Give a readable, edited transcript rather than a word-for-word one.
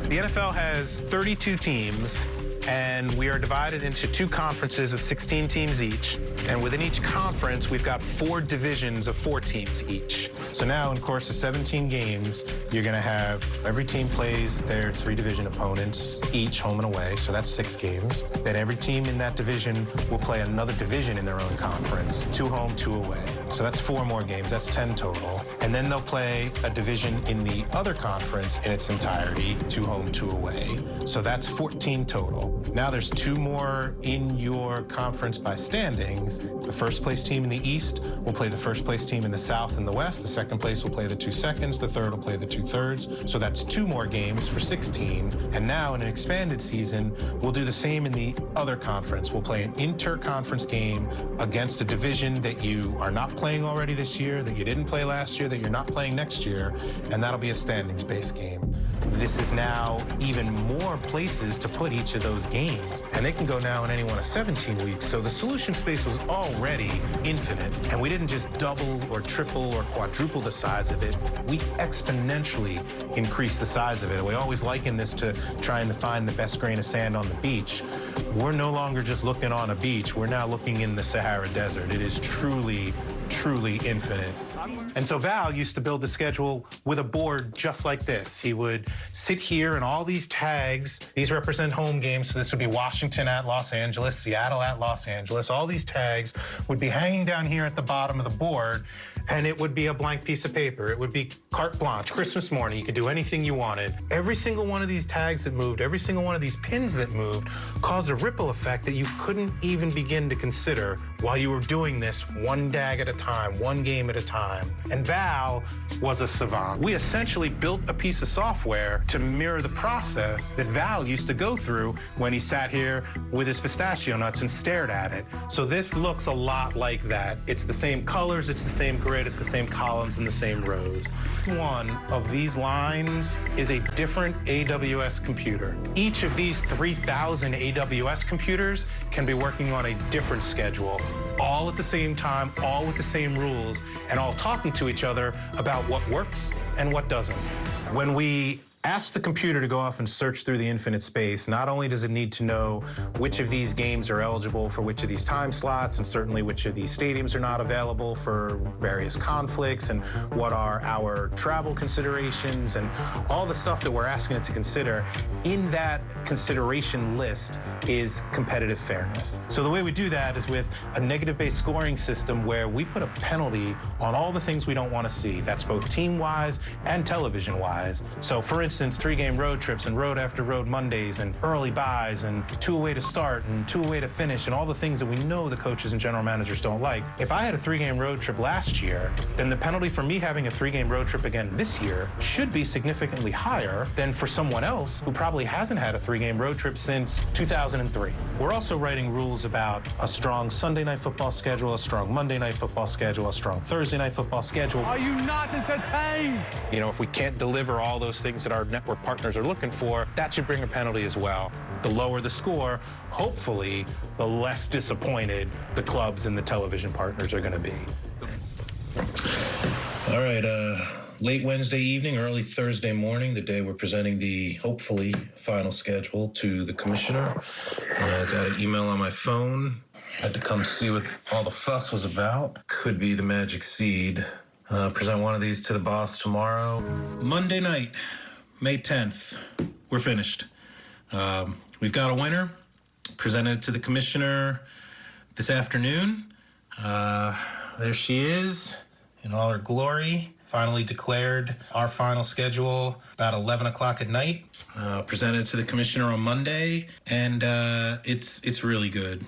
The NFL has 32 teams, and we are divided into two conferences of 16 teams each. And within each conference, we've got 4 divisions of 4 teams each. So now, in course of 17 games, you're going to have every team plays their 3 division opponents, each home and away, so that's 6 games. Then every team in that division will play another division in their own conference, 2 home, 2 away. So that's 4 more games, that's 10 total. And then they'll play a division in the other conference in its entirety, 2 home, 2 away. So that's 14 total. Now there's 2 more in your conference by standings. The first place team in the East will play the first place team in the South and the West. The second place will play the 2 seconds. The third will play the 2 thirds. So that's 2 more games for 16. And now in an expanded season, we'll do the same in the other conference. We'll play an inter-conference game against a division that you are not playing already this year, that you didn't play last year, that you're not playing next year, and that'll be a standings-based game. This is now even more places to put each of those games, and they can go now in any one of 17 weeks. So the solution space was already infinite, and we didn't just double or triple or quadruple the size of it. We exponentially increased the size of it. We always liken this to trying to find the best grain of sand on the beach. We're no longer just looking on a beach. We're now looking in the Sahara Desert. It is truly infinite. And so Val used to build the schedule with a board just like this. He would sit here and all these tags, these represent home games, so this would be Washington at Los Angeles, Seattle at Los Angeles. All these tags would be hanging down here at the bottom of the board, and it would be a blank piece of paper. It would be carte blanche, Christmas morning. You could do anything you wanted. Every single one of these tags that moved, every single one of these pins that moved caused a ripple effect that you couldn't even begin to consider while you were doing this one tag at a time, one game at a time. And Val was a savant. We essentially built a piece of software to mirror the process that Val used to go through when he sat here with his pistachio nuts and stared at it. So this looks a lot like that. It's the same colors, it's the same grid, it's the same columns and the same rows. One of these lines is a different AWS computer. Each of these 3,000 AWS computers can be working on a different schedule, all at the same time, all with the same rules, and all talking to each other about what works and what doesn't. When we ask the computer to go off and search through the infinite space, not only does it need to know which of these games are eligible for which of these time slots, and certainly which of these stadiums are not available for various conflicts, and what are our travel considerations, and all the stuff that we're asking it to consider, in that consideration list is competitive fairness. So the way we do that is with a negative-based scoring system where we put a penalty on all the things we don't want to see. That's both team-wise and television-wise. So for instance, 3-game road trips and road after road Mondays and early buys and 2 away to start and 2 away to finish and all the things that we know the coaches and general managers don't like. If I had a 3-game road trip last year, then the penalty for me having a 3-game road trip again this year should be significantly higher than for someone else who probably hasn't had a 3-game road trip since 2003. We're also writing rules about a strong Sunday night football schedule, a strong Monday night football schedule, a strong Thursday night football schedule. Are you not entertained? You know, if we can't deliver all those things that our network partners are looking for, that should bring a penalty as well. The lower the score, hopefully, the less disappointed the clubs and the television partners are going to be. All right, late Wednesday evening, early Thursday morning, the day we're presenting the, hopefully, final schedule to the commissioner. Got an email on my phone. Had to come see what all the fuss was about. Could be the magic seed. Present one of these to the boss tomorrow. Monday night, May 10th, we're finished. We've got a winner. Presented it to the commissioner this afternoon. There she is in all her glory. Finally declared our final schedule about 11 o'clock at night. Presented to the commissioner on Monday, and it's really good.